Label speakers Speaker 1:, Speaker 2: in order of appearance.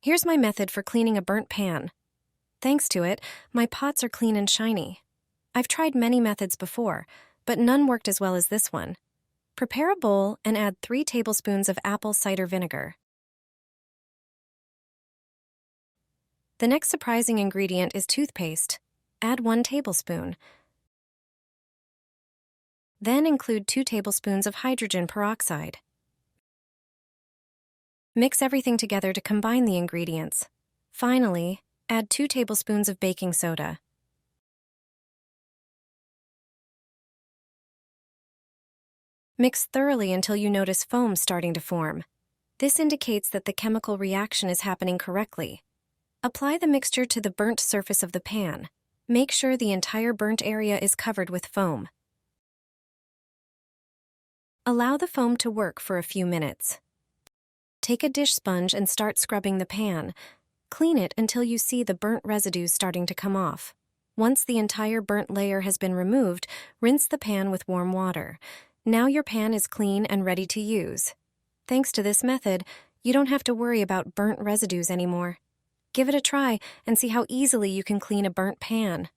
Speaker 1: Here's my method for cleaning a burnt pan. Thanks to it, my pots are clean and shiny. I've tried many methods before, but none worked as well as this one. Prepare a bowl and add 3 tablespoons of apple cider vinegar. The next surprising ingredient is toothpaste. Add 1 tablespoon. Then include 2 tablespoons of hydrogen peroxide. Mix everything together to combine the ingredients. Finally, add 2 tablespoons of baking soda. Mix thoroughly until you notice foam starting to form. This indicates that the chemical reaction is happening correctly. Apply the mixture to the burnt surface of the pan. Make sure the entire burnt area is covered with foam. Allow the foam to work for a few minutes. Take a dish sponge and start scrubbing the pan. Clean it until you see the burnt residues starting to come off. Once the entire burnt layer has been removed, rinse the pan with warm water. Now your pan is clean and ready to use. Thanks to this method, you don't have to worry about burnt residues anymore. Give it a try and see how easily you can clean a burnt pan.